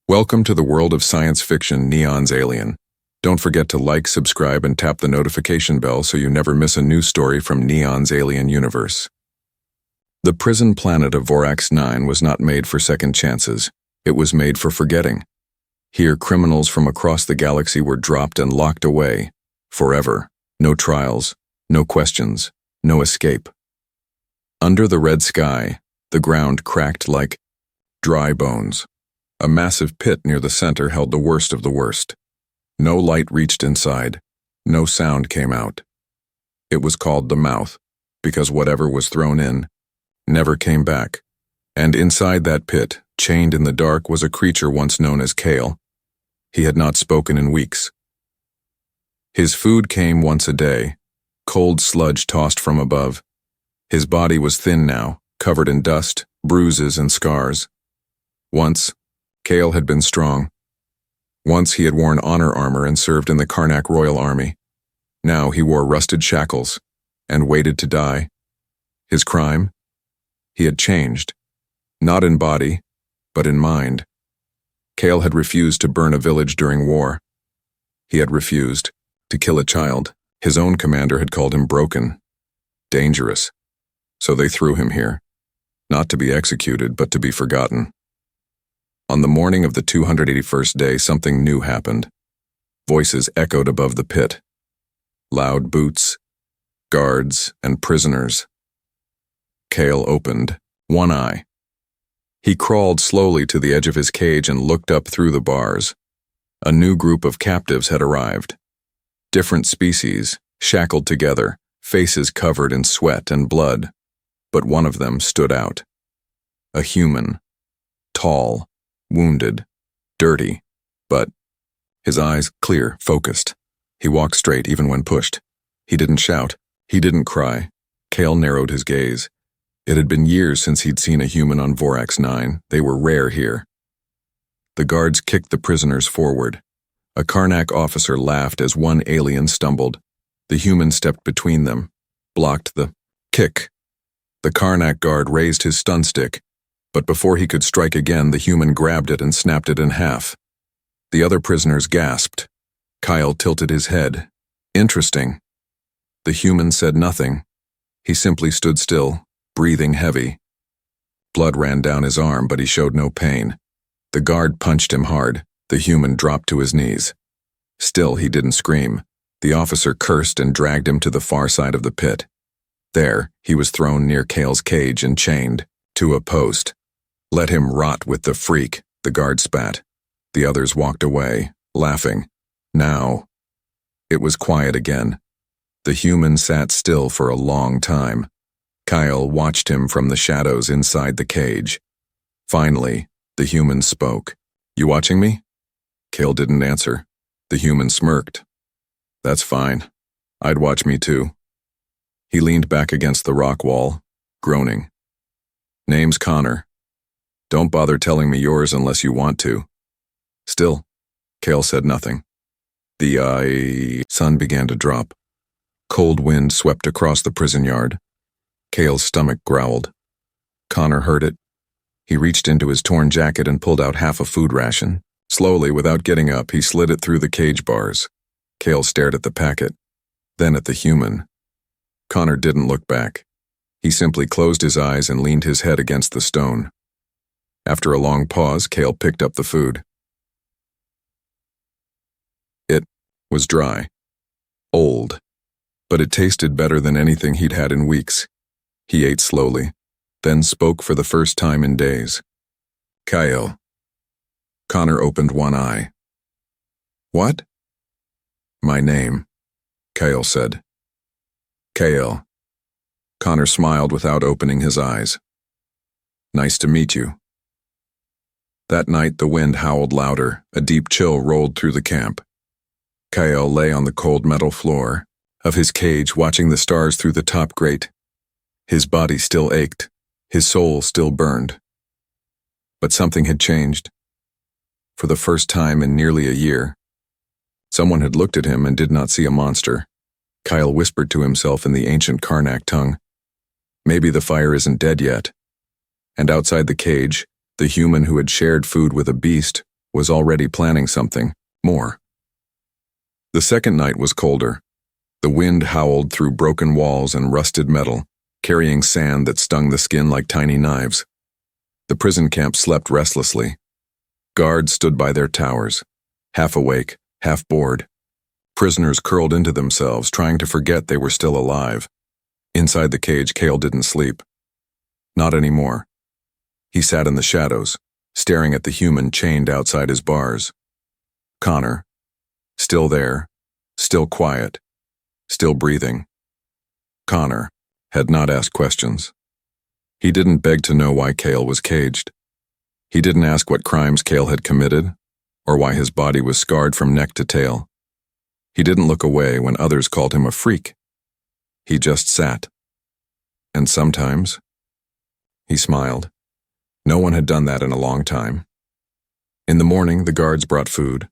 Welcome to the world of science fiction Neon's Alien. Don't forget to like, subscribe, and tap the notification bell so you never miss a new story from Neon's Alien universe. The prison planet of Vorax 9 was not made for second chances. It was made for forgetting. Here, criminals from across the galaxy were dropped and locked away. Forever. No trials, no questions, no escape. Under the red sky, the ground cracked like dry bones. A massive pit near the center held the worst of the worst. No light reached inside. No sound came out. It was called the mouth, because whatever was thrown in never came back. And inside that pit, chained in the dark, was a creature once known as Kale. He had not spoken in weeks. His food came once a day, cold sludge tossed from above. His body was thin now, covered in dust, bruises, and scars. Once, Kale had been strong. Once he had worn honor armor and served in the Karnak Royal Army. Now he wore rusted shackles and waited to die. His crime? He had changed. Not in body, but in mind. Kale had refused to burn a village during war. He had refused to kill a child. His own commander had called him broken, dangerous. So they threw him here, not to be executed, but to be forgotten. On the morning of the 281st day, something new happened. Voices echoed above the pit. Loud boots, guards, and prisoners. Kale opened one eye. He crawled slowly to the edge of his cage and looked up through the bars. A new group of captives had arrived. Different species, shackled together, faces covered in sweat and blood. But one of them stood out. A human. Tall. Wounded, dirty, but his eyes clear, focused. He walked straight even when pushed. He didn't shout. He didn't cry. Kale narrowed his gaze. It had been years since he'd seen a human on Vorax 9. They were rare here. The guards kicked the prisoners forward. A Karnak officer laughed as one alien stumbled. The human stepped between them, blocked the kick. The Karnak guard raised his stun stick. But before he could strike again, the human grabbed it and snapped it in half. The other prisoners gasped. Kyle tilted his head. Interesting. The human said nothing. He simply stood still, breathing heavy. Blood ran down his arm, but he showed no pain. The guard punched him hard. The human dropped to his knees. Still, he didn't scream. The officer cursed and dragged him to the far side of the pit. There, he was thrown near Kale's cage and chained to a post. Let him rot with the freak, the guard spat. The others walked away, laughing. Now, it was quiet again. The human sat still for a long time. Kyle watched him from the shadows inside the cage. Finally, the human spoke. "You watching me?" Kale didn't answer. The human smirked. "That's fine. I'd watch me too." He leaned back against the rock wall, groaning. "Name's Connor. Don't bother telling me yours unless you want to." Still, Kale said nothing. The sun began to drop. Cold wind swept across the prison yard. Kale's stomach growled. Connor heard it. He reached into his torn jacket and pulled out half a food ration. Slowly, without getting up, he slid it through the cage bars. Kale stared at the packet, then at the human. Connor didn't look back. He simply closed his eyes and leaned his head against the stone. After a long pause, Kale picked up the food. It was dry, old, but it tasted better than anything he'd had in weeks. He ate slowly, then spoke for the first time in days. "Kyle." Connor opened one eye. "What?" "My name," Kyle said. "Kale." Connor smiled without opening his eyes. "Nice to meet you." That night the wind howled louder. A deep chill rolled through the camp. Kyle lay on the cold metal floor of his cage, watching the stars through the top grate. His body still ached. His soul still burned. But something had changed. For the first time in nearly a year, someone had looked at him and did not see a monster. Kyle whispered to himself in the ancient Karnak tongue. Maybe the fire isn't dead yet. And outside the cage, the human who had shared food with a beast was already planning something more. The second night was colder. The wind howled through broken walls and rusted metal, carrying sand that stung the skin like tiny knives. The prison camp slept restlessly. Guards stood by their towers, half awake, half bored. Prisoners curled into themselves, trying to forget they were still alive. Inside the cage, Cale didn't sleep. Not anymore. He sat in the shadows, staring at the human chained outside his bars. Connor, still there, still quiet, still breathing. Connor had not asked questions. He didn't beg to know why Cale was caged. He didn't ask what crimes Cale had committed, or why his body was scarred from neck to tail. He didn't look away when others called him a freak. He just sat. And sometimes, he smiled. No one had done that in a long time. In the morning, the guards brought food,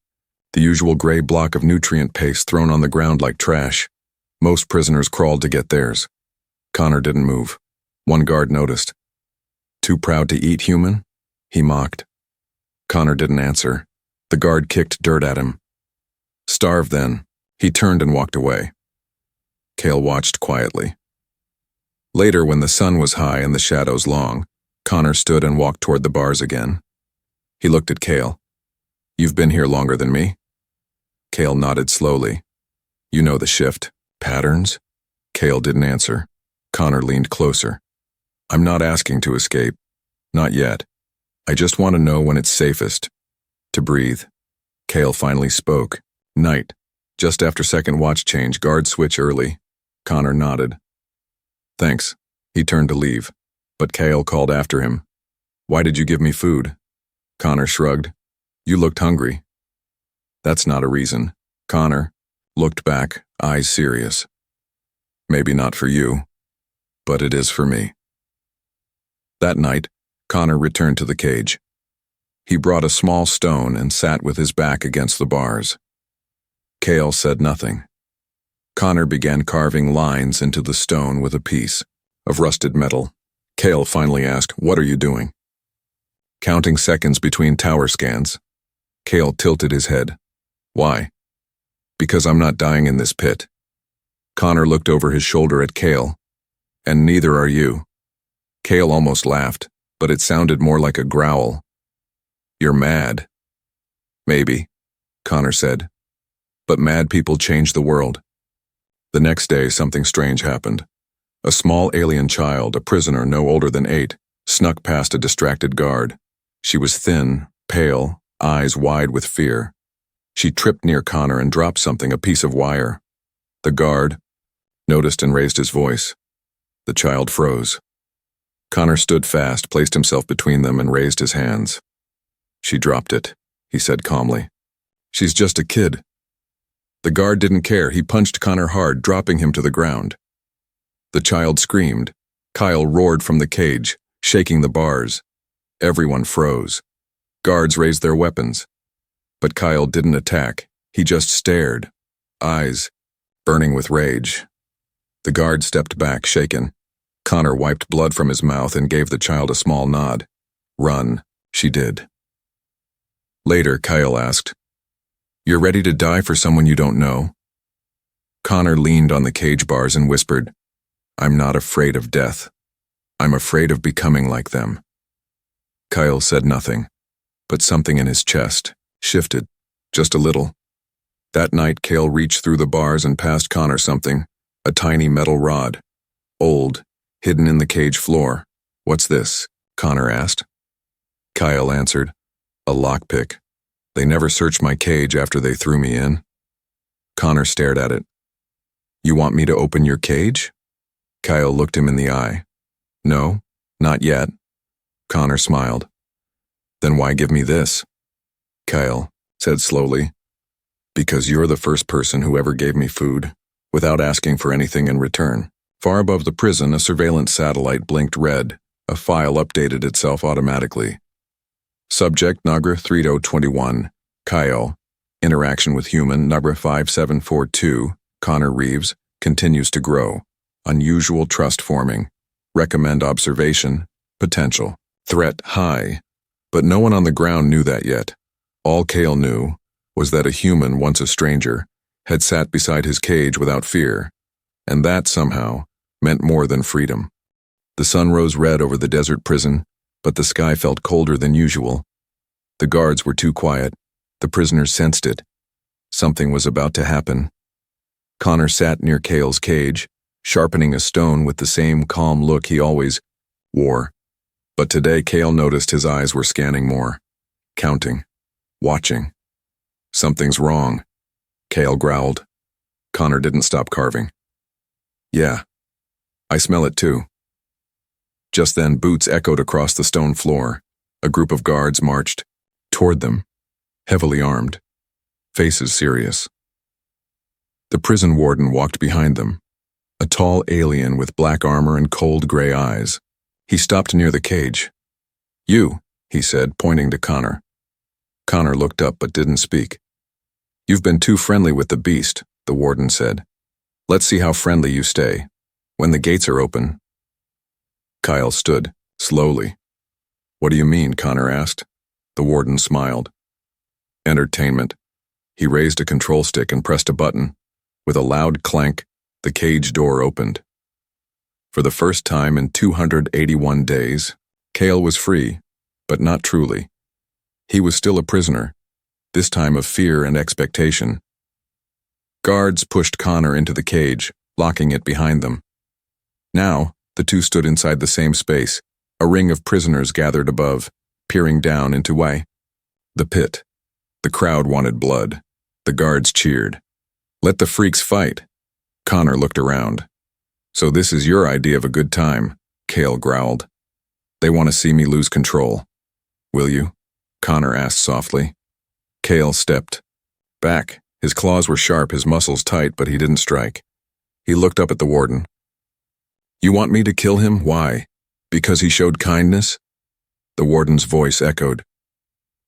the usual gray block of nutrient paste thrown on the ground like trash. Most prisoners crawled to get theirs. Connor didn't move. One guard noticed. Too proud to eat, human? He mocked. Connor didn't answer. The guard kicked dirt at him. Starve then. He turned and walked away. Cale watched quietly. Later, when the sun was high and the shadows long, Connor stood and walked toward the bars again. He looked at Cale. You've been here longer than me? Cale nodded slowly. You know the shift. Patterns? Cale didn't answer. Connor leaned closer. I'm not asking to escape. Not yet. I just want to know when it's safest. To breathe. Cale finally spoke. Night. Just after second watch change, guard switch early. Connor nodded. Thanks. He turned to leave, but Cale called after him. Why did you give me food? Connor shrugged. You looked hungry. That's not a reason. Connor looked back, eyes serious. Maybe not for you, but it is for me. That night, Connor returned to the cage. He brought a small stone and sat with his back against the bars. Cale said nothing. Connor began carving lines into the stone with a piece of rusted metal. Cale finally asked, What are you doing? Counting seconds between tower scans. Cale tilted his head. Why? Because I'm not dying in this pit. Connor looked over his shoulder at Cale. And neither are you. Cale almost laughed, but it sounded more like a growl. You're mad. Maybe, Connor said. But mad people change the world. The next day, something strange happened. A small alien child, a prisoner no older than 8, snuck past a distracted guard. She was thin, pale, eyes wide with fear. She tripped near Connor and dropped something, a piece of wire. The guard noticed and raised his voice. The child froze. Connor stood fast, placed himself between them, and raised his hands. She dropped it, he said calmly. She's just a kid. The guard didn't care. He punched Connor hard, dropping him to the ground. The child screamed. Kyle roared from the cage, shaking the bars. Everyone froze. Guards raised their weapons. But Kyle didn't attack. He just stared, eyes burning with rage. The guard stepped back, shaken. Connor wiped blood from his mouth and gave the child a small nod. Run, she did. Later, Kyle asked, You're ready to die for someone you don't know? Connor leaned on the cage bars and whispered, I'm not afraid of death. I'm afraid of becoming like them. Kyle said nothing, but something in his chest shifted, just a little. That night, Cale reached through the bars and passed Connor something, a tiny metal rod. Old, hidden in the cage floor. What's this? Connor asked. Kyle answered, A lockpick. They never searched my cage after they threw me in. Connor stared at it. You want me to open your cage? Kyle looked him in the eye. No, not yet. Connor smiled. Then why give me this? Kyle said slowly, Because you're the first person who ever gave me food, without asking for anything in return. Far above the prison, a surveillance satellite blinked red. A file updated itself automatically. Subject Nagra 3021, Kyle. Interaction with human Nagra 5742, Connor Reeves, continues to grow. Unusual trust forming. Recommend observation. Potential. Threat high. But no one on the ground knew that yet. All Cale knew was that a human, once a stranger, had sat beside his cage without fear, and that, somehow, meant more than freedom. The sun rose red over the desert prison, but the sky felt colder than usual. The guards were too quiet. The prisoners sensed it. Something was about to happen. Connor sat near Cale's cage, sharpening a stone with the same calm look he always wore. But today Cale noticed his eyes were scanning more, counting, watching. Something's wrong, Cale growled. Connor didn't stop carving. Yeah, I smell it too. Just then boots echoed across the stone floor. A group of guards marched toward them, heavily armed, faces serious. The prison warden walked behind them, a tall alien with black armor and cold gray eyes. He stopped near the cage. You, he said, pointing to Connor. Connor looked up but didn't speak. You've been too friendly with the beast, the warden said. Let's see how friendly you stay. When the gates are open. Kyle stood, slowly. What do you mean? Connor asked. The warden smiled. Entertainment. He raised a control stick and pressed a button. With a loud clank, the cage door opened. For the first time in 281 days, Cale was free, but not truly. He was still a prisoner, this time of fear and expectation. Guards pushed Connor into the cage, locking it behind them. Now, the two stood inside the same space, a ring of prisoners gathered above, peering down into the pit. The crowd wanted blood. The guards cheered. Let the freaks fight. Connor looked around. So this is your idea of a good time, Cale growled. They want to see me lose control. Will you? Connor asked softly. Cale stepped back. His claws were sharp, his muscles tight, but he didn't strike. He looked up at the warden. You want me to kill him? Why? Because he showed kindness? The warden's voice echoed.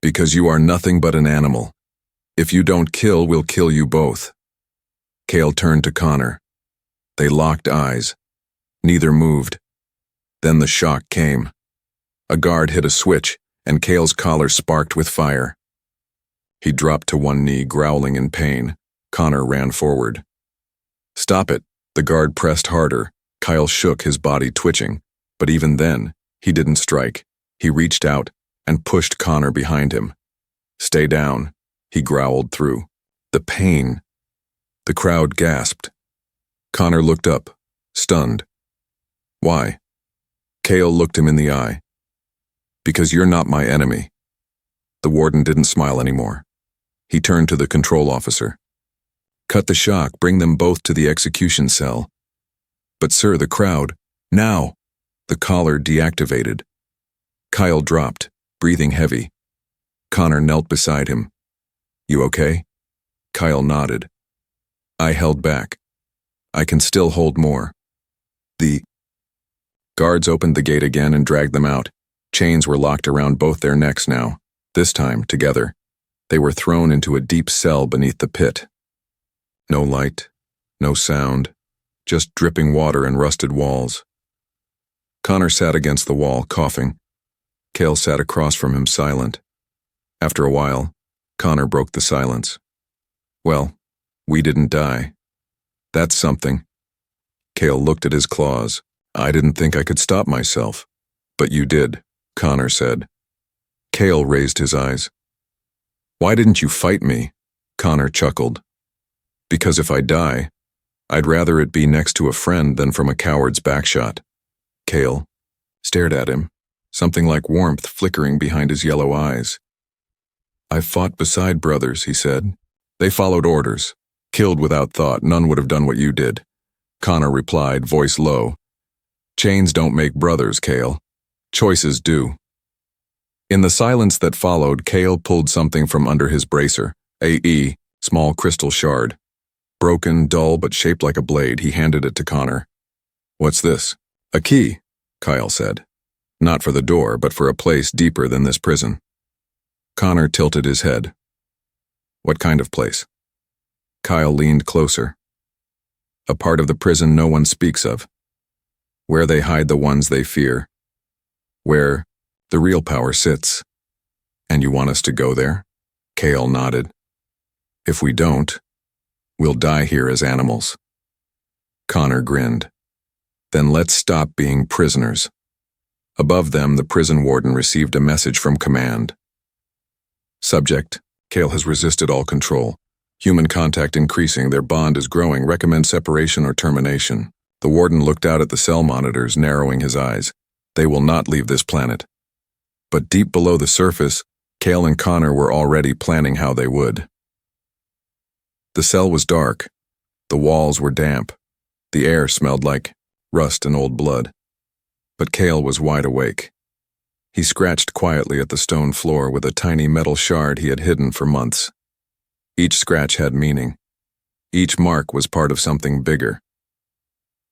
Because you are nothing but an animal. If you don't kill, we'll kill you both. Cale turned to Connor. They locked eyes. Neither moved. Then the shock came. A guard hit a switch, and Cale's collar sparked with fire. He dropped to one knee, growling in pain. Connor ran forward. Stop it. The guard pressed harder. Kyle shook, his body twitching. But even then, he didn't strike. He reached out and pushed Connor behind him. Stay down, he growled through. The pain. The crowd gasped. Connor looked up, stunned. Why? Cale looked him in the eye. Because you're not my enemy. The warden didn't smile anymore. He turned to the control officer. Cut the shock, bring them both to the execution cell. But sir, the crowd, now. The collar deactivated. Kyle dropped, breathing heavy. Connor knelt beside him. You okay? Kyle nodded. I held back. I can still hold more. The guards opened the gate again and dragged them out. Chains were locked around both their necks now, this time together. They were thrown into a deep cell beneath the pit. No light, no sound, just dripping water and rusted walls. Connor sat against the wall, coughing. Cale sat across from him, silent. After a while, Connor broke the silence. Well, we didn't die. That's something. Cale looked at his claws. I didn't think I could stop myself. But you did, Connor said. Cale raised his eyes. Why didn't you fight me? Connor chuckled. Because if I die, I'd rather it be next to a friend than from a coward's backshot. Cale stared at him, something like warmth flickering behind his yellow eyes. I've fought beside brothers, he said. They followed orders. Killed without thought, none would have done what you did. Connor replied, voice low. Chains don't make brothers, Cale. Choices do. In the silence that followed, Cale pulled something from under his bracer, a small crystal shard. Broken, dull, but shaped like a blade, he handed it to Connor. What's this? A key, Kyle said. Not for the door, but for a place deeper than this prison. Connor tilted his head. What kind of place? Kyle leaned closer. A part of the prison no one speaks of. Where they hide the ones they fear. Where the real power sits. And you want us to go there? Cale nodded. If we don't, we'll die here as animals. Connor grinned. Then let's stop being prisoners. Above them, the prison warden received a message from command. Subject, Cale has resisted all control. Human contact increasing, their bond is growing, recommend separation or termination. The warden looked out at the cell monitors, narrowing his eyes. They will not leave this planet. But deep below the surface, Cale and Connor were already planning how they would. The cell was dark. The walls were damp. The air smelled like rust and old blood. But Cale was wide awake. He scratched quietly at the stone floor with a tiny metal shard he had hidden for months. Each scratch had meaning. Each mark was part of something bigger.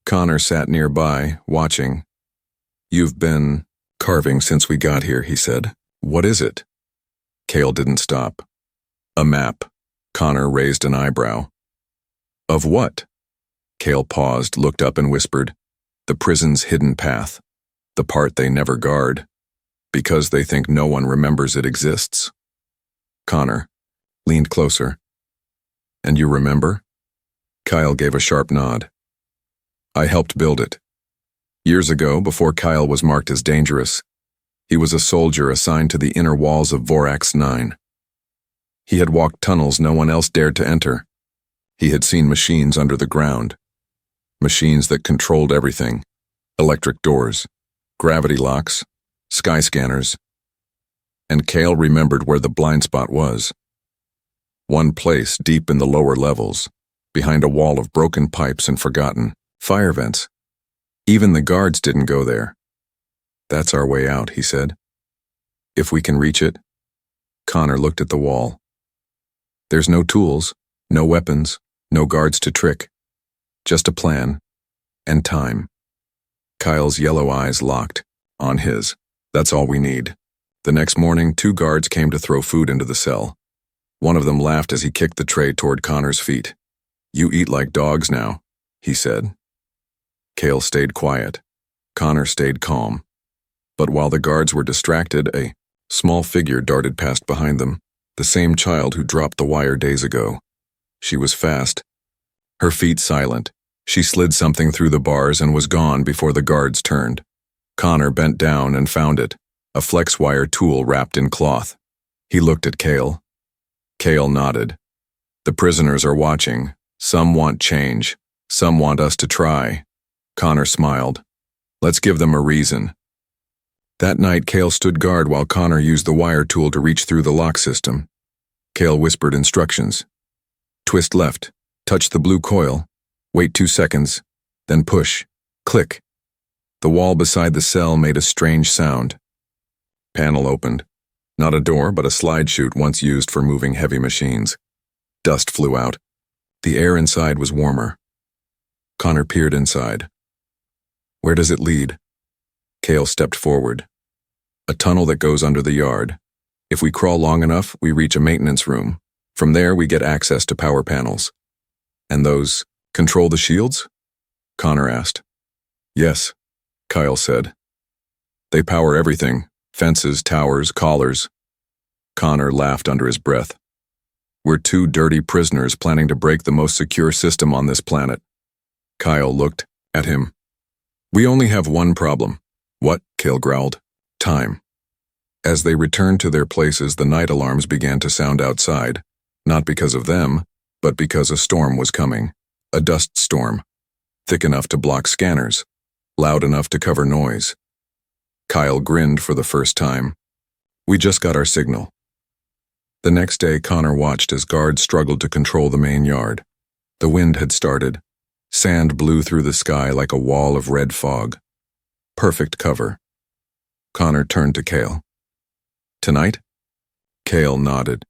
Connor sat nearby, watching. You've been carving since we got here, he said. What is it? Cale didn't stop. A map. Connor raised an eyebrow. Of what? Cale paused, looked up and whispered. The prison's hidden path. The part they never guard. Because they think no one remembers it exists. Connor leaned closer. And you remember? Kyle gave a sharp nod. I helped build it. Years ago, before Kyle was marked as dangerous, he was a soldier assigned to the inner walls of Vorax 9. He had walked tunnels no one else dared to enter. He had seen machines under the ground. Machines that controlled everything. Electric doors, gravity locks, sky scanners. And Cale remembered where the blind spot was. One place deep in the lower levels, behind a wall of broken pipes and forgotten fire vents. Even the guards didn't go there. That's our way out, he said. If we can reach it. Connor looked at the wall. There's no tools, no weapons, no guards to trick. Just a plan and time. Kyle's yellow eyes locked on his. That's all we need. The next morning, 2 guards came to throw food into the cell. One of them laughed as he kicked the tray toward Connor's feet. You eat like dogs now, he said. Cale stayed quiet. Connor stayed calm. But while the guards were distracted, a small figure darted past behind them, the same child who dropped the wire days ago. She was fast, her feet silent. She slid something through the bars and was gone before the guards turned. Connor bent down and found it, a flex wire tool wrapped in cloth. He looked at Cale. Cale nodded. The prisoners are watching. Some want change. Some want us to try. Connor smiled. Let's give them a reason. That night, Cale stood guard while Connor used the wire tool to reach through the lock system. Cale whispered instructions. Twist left. Touch the blue coil. Wait 2 seconds. Then push. Click. The wall beside the cell made a strange sound. Panel opened. Not a door, but a slide chute once used for moving heavy machines. Dust flew out. The air inside was warmer. Connor peered inside. Where does it lead? Cale stepped forward. A tunnel that goes under the yard. If we crawl long enough, we reach a maintenance room. From there, we get access to power panels. And those control the shields? Connor asked. Yes, Kyle said. They power everything. Fences, towers, collars. Connor laughed under his breath. We're 2 dirty prisoners planning to break the most secure system on this planet. Kyle looked at him. We only have one problem. What? Cale growled. Time. As they returned to their places, the night alarms began to sound outside, not because of them, but because a storm was coming. A dust storm. Thick enough to block scanners. Loud enough to cover noise. Kyle grinned for the first time. We just got our signal. The next day, Connor watched as guards struggled to control the main yard. The wind had started. Sand blew through the sky like a wall of red fog. Perfect cover. Connor turned to Cale. Tonight? Cale nodded.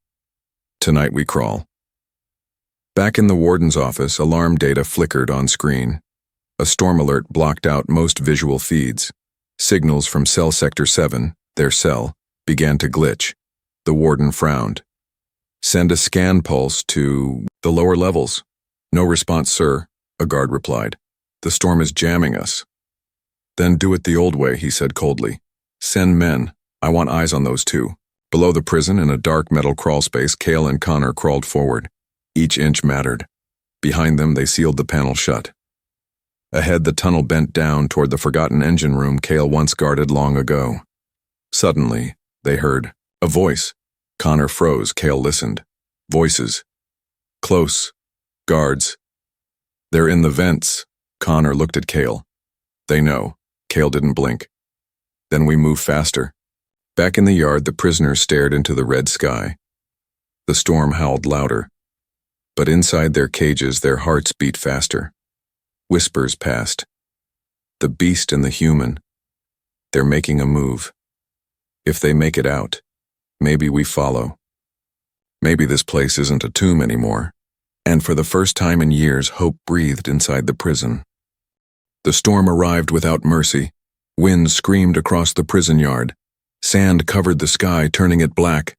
Tonight we crawl. Back in the warden's office, alarm data flickered on screen. A storm alert blocked out most visual feeds. Signals from Cell Sector 7, their cell, began to glitch. The warden frowned. Send a scan pulse to the lower levels. No response, sir, a guard replied. The storm is jamming us. Then do it the old way, he said coldly. Send men. I want eyes on those 2. Below the prison, in a dark metal crawl space, Cale and Connor crawled forward. Each inch mattered. Behind them, they sealed the panel shut. Ahead, the tunnel bent down toward the forgotten engine room Cale once guarded long ago. Suddenly, they heard a voice. Connor froze. Cale listened. Voices. Close. Guards. They're in the vents. Connor looked at Cale. They know. Cale didn't blink. Then we moved faster. Back in the yard, the prisoners stared into the red sky. The storm howled louder. But inside their cages, their hearts beat faster. Whispers passed. The beast and the human. They're making a move. If they make it out, maybe we follow. Maybe this place isn't a tomb anymore. And for the first time in years, hope breathed inside the prison. The storm arrived without mercy. Wind screamed across the prison yard. Sand covered the sky, turning it black.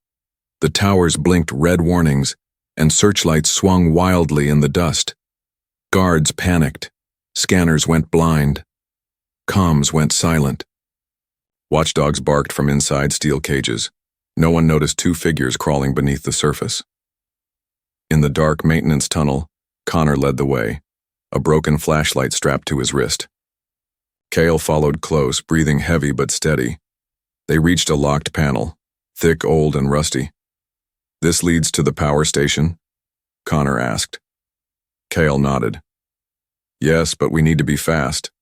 The towers blinked red warnings, and searchlights swung wildly in the dust. Guards panicked. Scanners went blind. Comms went silent. Watchdogs barked from inside steel cages. No one noticed two figures crawling beneath the surface. In the dark maintenance tunnel, Connor led the way, a broken flashlight strapped to his wrist. Cale followed close, breathing heavy but steady. They reached a locked panel, thick, old, and rusty. "This leads to the power station?" Connor asked. Cale nodded. "Yes, but we need to be fast."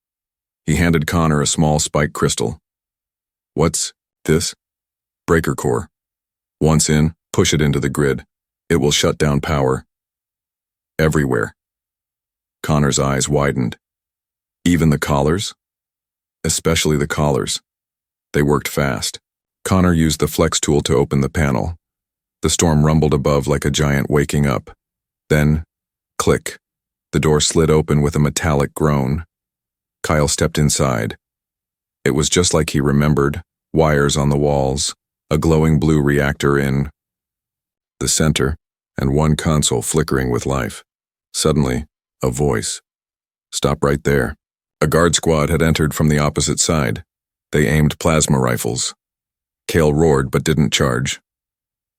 He handed Connor a small spike crystal. "What's this?" "Breaker core. Once in, push it into the grid. It will shut down power." "Everywhere." Connor's eyes widened. "Even the collars?" "Especially the collars." They worked fast. Connor used the flex tool to open the panel. The storm rumbled above like a giant waking up. Then, click. The door slid open with a metallic groan. Kyle stepped inside. It was just like he remembered, wires on the walls, a glowing blue reactor in the center, and one console flickering with life. Suddenly, a voice. "Stop right there." A guard squad had entered from the opposite side. They aimed plasma rifles. Cale roared but didn't charge.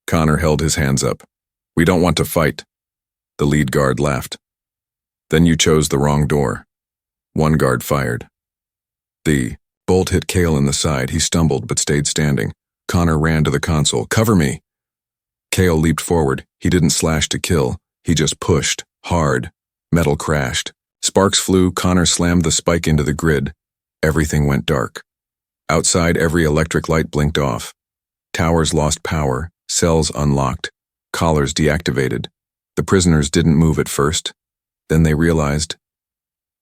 Connor held his hands up. "We don't want to fight." The lead guard laughed. "Then you chose the wrong door." One guard fired. The bolt hit Cale in the side. He stumbled but stayed standing. Connor ran to the console. "Cover me!" Cale leaped forward. He didn't slash to kill. He just pushed, hard. Metal crashed. Sparks flew. Connor slammed the spike into the grid. Everything went dark. Outside, every electric light blinked off. Towers lost power. Cells unlocked. Collars deactivated. The prisoners didn't move at first. Then they realized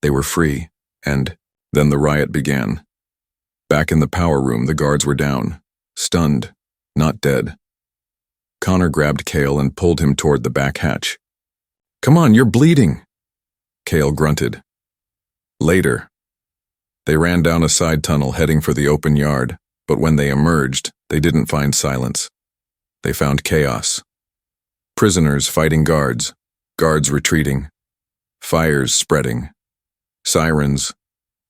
they were free, and then the riot began. Back in the power room, the guards were down, stunned, not dead. Connor grabbed Cale and pulled him toward the back hatch. "Come on, you're bleeding!" Cale grunted. Later. They ran down a side tunnel heading for the open yard, but when they emerged, they didn't find silence. They found chaos. Prisoners fighting guards, guards retreating, fires spreading, sirens,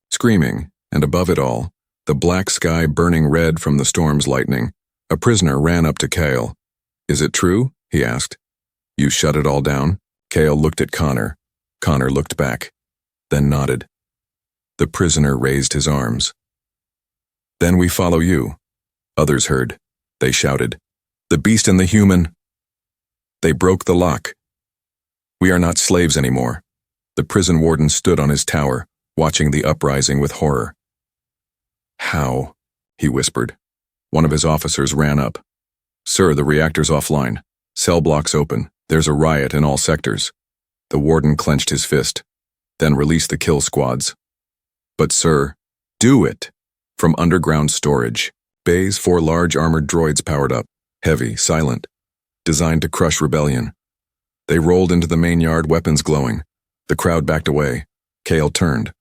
screaming, and above it all, the black sky burning red from the storm's lightning. A prisoner ran up to Cale. "Is it true?" he asked. "You shut it all down?" Cale looked at Connor. Connor looked back, then nodded. The prisoner raised his arms. "Then we follow you." Others heard. They shouted, "The beast and the human!" They broke the lock. "We are not slaves anymore." The prison warden stood on his tower, watching the uprising with horror. "How?" he whispered. One of his officers ran up. "Sir, the reactor's offline. Cell blocks open. There's a riot in all sectors." The warden clenched his fist, then released the kill squads. "But sir, do it!" From underground storage, bays 4 large armored droids powered up, heavy, silent, designed to crush rebellion. They rolled into the main yard, weapons glowing. The crowd backed away. Cale turned.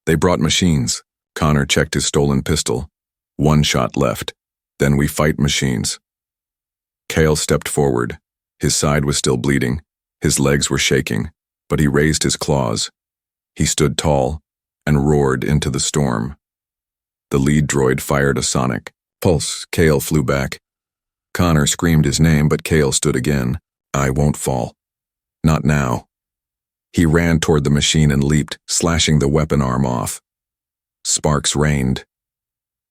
"They brought machines." Connor checked his stolen pistol. 1 shot left. "Then we fight machines." Cale stepped forward. His side was still bleeding. His legs were shaking, but he raised his claws. He stood tall and roared into the storm. The lead droid fired a sonic pulse. Cale flew back. Connor screamed his name, but Cale stood again. I won't fall. Not now. He ran toward the machine and leaped, slashing the weapon arm off. Sparks rained.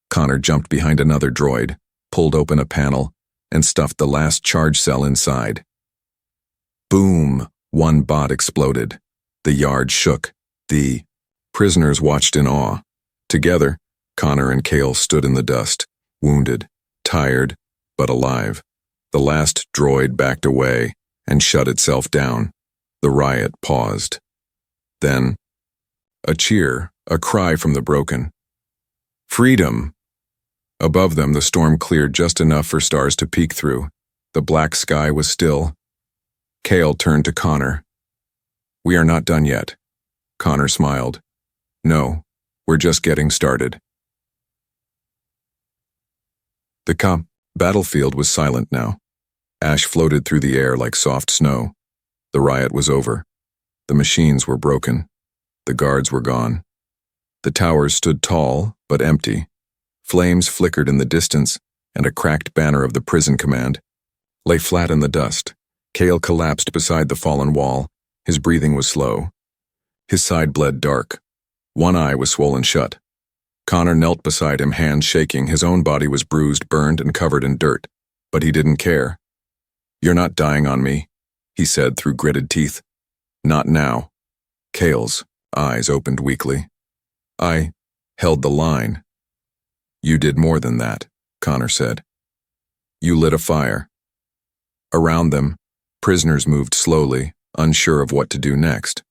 Connor jumped behind another droid, pulled open a panel, and stuffed the last charge cell inside. Boom! One bot exploded. The yard shook. The prisoners watched in awe. Together, Connor and Cale stood in the dust, wounded, tired, but alive. The last droid backed away and shut itself down. The riot paused. Then, a cheer, a cry from the broken. Freedom! Above them, the storm cleared just enough for stars to peek through. The black sky was still. Cale turned to Connor. We are not done yet. Connor smiled. No, we're just getting started. The battlefield was silent now. Ash floated through the air like soft snow. The riot was over. The machines were broken. The guards were gone. The towers stood tall, but empty. Flames flickered in the distance, and a cracked banner of the prison command lay flat in the dust. Cale collapsed beside the fallen wall. His breathing was slow. His side bled dark. One eye was swollen shut. Connor knelt beside him, hands shaking. His own body was bruised, burned, and covered in dirt. But he didn't care. You're not dying on me, he said through gritted teeth. Not now. Cale's eyes opened weakly. I held the line. You did more than that, Connor said. You lit a fire. Around them, prisoners moved slowly, unsure of what to do next.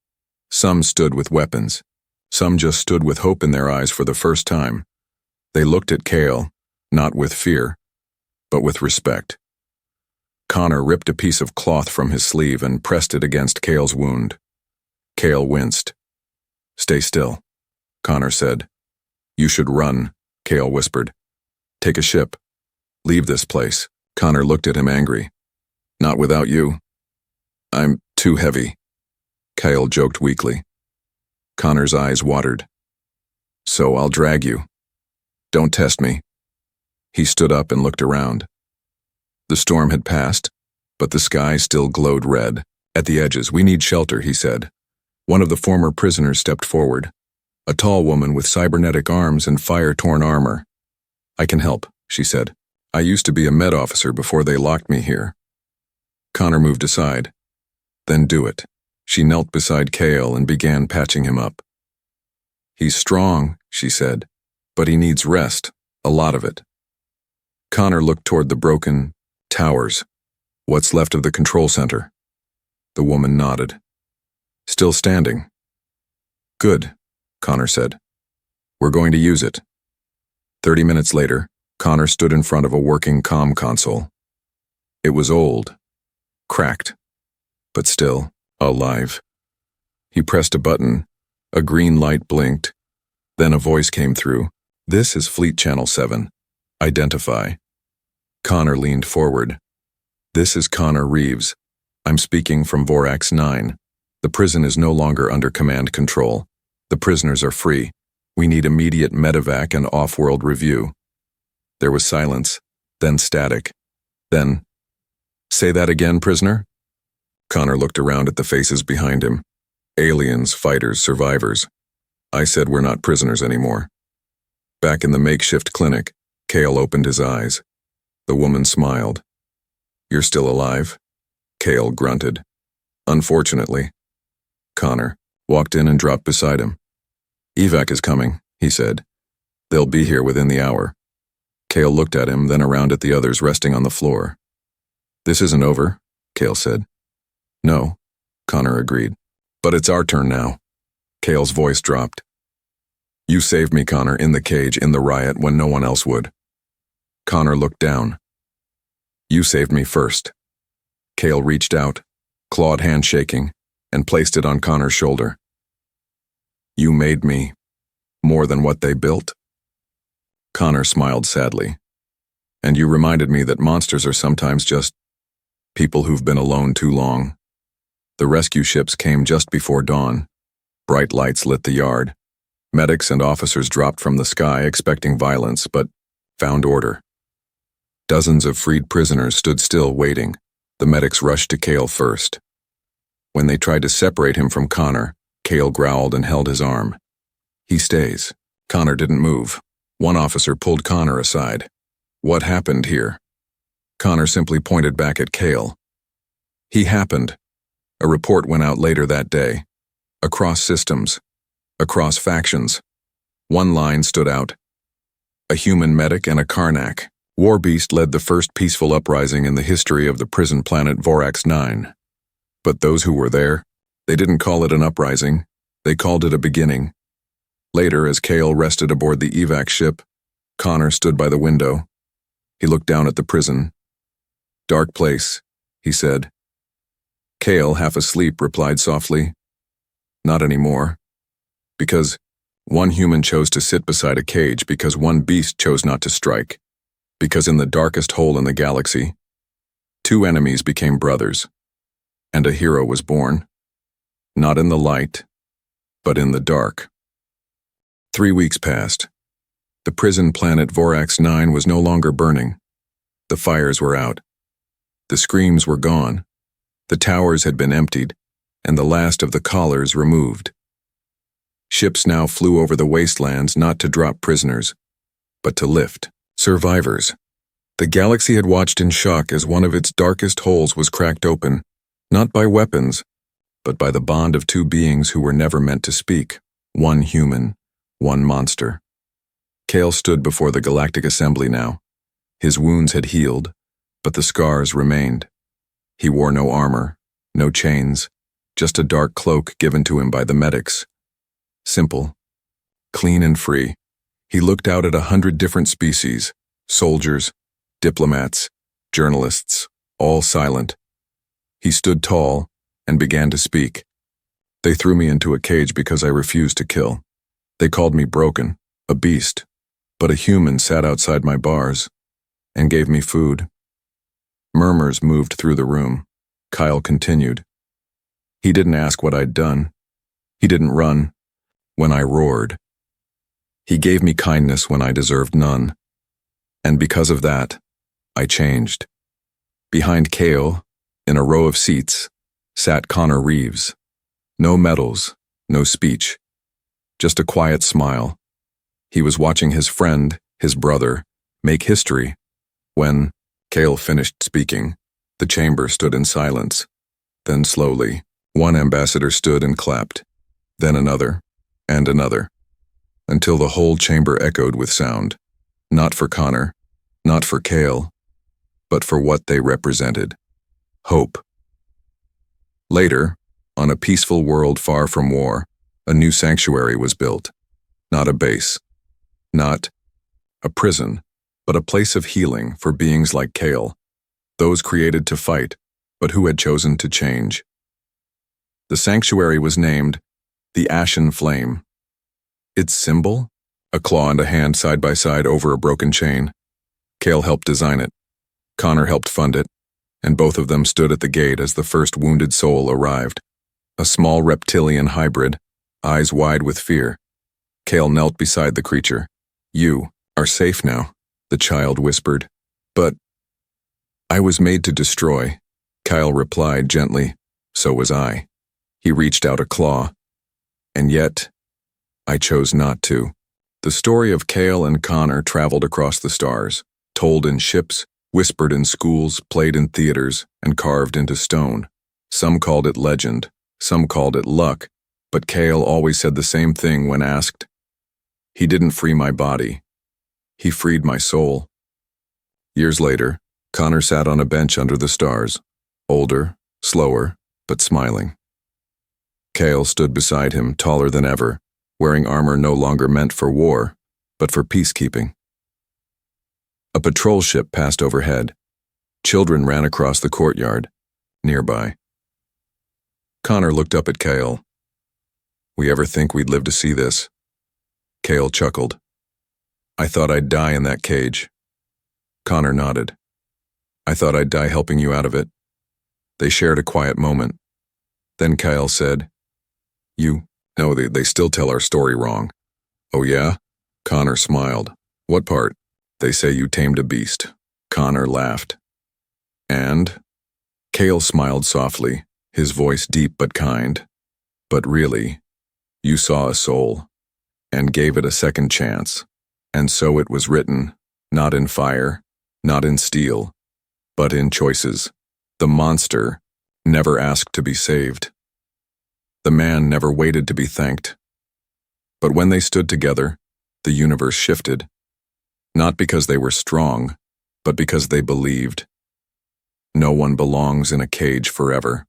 Some stood with weapons. Some just stood with hope in their eyes for the first time. They looked at Cale, not with fear, but with respect. Connor ripped a piece of cloth from his sleeve and pressed it against Cale's wound. Cale winced. Stay still, Connor said. You should run, Cale whispered. Take a ship. Leave this place. Connor looked at him angry. Not without you. I'm too heavy, Cale joked weakly. Connor's eyes watered. So I'll drag you. Don't test me. He stood up and looked around. The storm had passed, but the sky still glowed red. At the edges, we need shelter, he said. One of the former prisoners stepped forward, a tall woman with cybernetic arms and fire-torn armor. I can help, she said. I used to be a med officer before they locked me here. Connor moved aside. Then do it. She knelt beside Cale and began patching him up. He's strong, she said, but he needs rest, a lot of it. Connor looked toward the broken towers. What's left of the control center? The woman nodded. Still standing. Good, Connor said. We're going to use it. 30 minutes later, Connor stood in front of a working comm console. It was old, cracked, but still alive. He pressed a button. A green light blinked. Then a voice came through. This is Fleet Channel 7. Identify. Connor leaned forward. This is Connor Reeves. I'm speaking from Vorax 9. The prison is no longer under command control. The prisoners are free. We need immediate medevac and off-world review. There was silence, then static. Then, say that again, prisoner? Connor looked around at the faces behind him. Aliens, fighters, survivors. I said we're not prisoners anymore. Back in the makeshift clinic, Cale opened his eyes. The woman smiled. You're still alive? Cale grunted. Unfortunately. Connor walked in and dropped beside him. Evac is coming, he said. They'll be here within the hour. Cale looked at him, then around at the others resting on the floor. This isn't over, Cale said. No, Connor agreed. But it's our turn now. Cale's voice dropped. You saved me, Connor, in the cage, in the riot, when no one else would. Connor looked down. You saved me first. Cale reached out, clawed hand shaking, and placed it on Connor's shoulder. You made me more than what they built? Connor smiled sadly. And you reminded me that monsters are sometimes just people who've been alone too long. The rescue ships came just before dawn. Bright lights lit the yard. Medics and officers dropped from the sky expecting violence, but found order. Dozens of freed prisoners stood still, waiting. The medics rushed to Cale first. When they tried to separate him from Connor, Cale growled and held his arm. "He stays." Connor didn't move. One officer pulled Connor aside. "What happened here?" Connor simply pointed back at Cale. "He happened." A report went out later that day. Across systems. Across factions. One line stood out. A human medic and a Karnak. Warbeast led the first peaceful uprising in the history of the prison planet Vorax 9. But those who were there, they didn't call it an uprising, they called it a beginning. Later, as Cale rested aboard the evac ship, Connor stood by the window. He looked down at the prison. "Dark place," he said. Cale, half asleep, replied softly, "Not anymore. Because one human chose to sit beside a cage, because one beast chose not to strike. Because in the darkest hole in the galaxy, two enemies became brothers, and a hero was born. Not in the light, but in the dark." 3 weeks passed. The prison planet Vorax 9 was no longer burning. The fires were out. The screams were gone. The towers had been emptied, and the last of the collars removed. Ships now flew over the wastelands not to drop prisoners, but to lift survivors. The galaxy had watched in shock as one of its darkest holes was cracked open, not by weapons, but by the bond of two beings who were never meant to speak, one human, one monster. Cale stood before the Galactic Assembly now. His wounds had healed, but the scars remained. He wore no armor, no chains, just a dark cloak given to him by the medics. Simple, clean and free. He looked out at 100 different species, soldiers, diplomats, journalists, all silent. He stood tall and began to speak. "They threw me into a cage because I refused to kill. They called me broken, a beast, but a human sat outside my bars and gave me food." Murmurs moved through the room. Kyle continued. "He didn't ask what I'd done. He didn't run when I roared. He gave me kindness when I deserved none. And because of that, I changed." Behind Cale, in a row of seats, sat Connor Reeves. No medals, no speech, just a quiet smile. He was watching his friend, his brother, make history. When Cale finished speaking, the chamber stood in silence. Then slowly, one ambassador stood and clapped, then another, and another, until the whole chamber echoed with sound, not for Connor, not for Cale, but for what they represented: hope. Later, on a peaceful world far from war, a new sanctuary was built. Not a base, not a prison, but a place of healing for beings like Cale, those created to fight, but who had chosen to change. The sanctuary was named the Ashen Flame. Its symbol? A claw and a hand side by side over a broken chain. Cale helped design it. Connor helped fund it, and both of them stood at the gate as the first wounded soul arrived. A small reptilian hybrid, eyes wide with fear. Cale knelt beside the creature. "You are safe now," the child whispered. "But I was made to destroy," Kyle replied gently. "So was I." He reached out a claw. "And yet, I chose not to." The story of Cale and Connor traveled across the stars, told in ships, whispered in schools, played in theaters, and carved into stone. Some called it legend, some called it luck, but Cale always said the same thing when asked. "He didn't free my body. He freed my soul." Years later, Connor sat on a bench under the stars, older, slower, but smiling. Cale stood beside him, taller than ever, wearing armor no longer meant for war, but for peacekeeping. A patrol ship passed overhead. Children ran across the courtyard, nearby. Connor looked up at Cale. "We ever think we'd live to see this?" Cale chuckled. "I thought I'd die in that cage." Connor nodded. "I thought I'd die helping you out of it." They shared a quiet moment. Then Cale said, No, they still tell our story wrong." "Oh yeah?" Connor smiled. "What part?" "They say you tamed a beast." Connor laughed. And? Cale smiled softly, his voice deep but kind. But really, you saw a soul, and gave it a second chance. And so it was written, not in fire, not in steel, but in choices. The monster never asked to be saved. The man never waited to be thanked. But when they stood together, the universe shifted. Not because they were strong, but because they believed. No one belongs in a cage forever.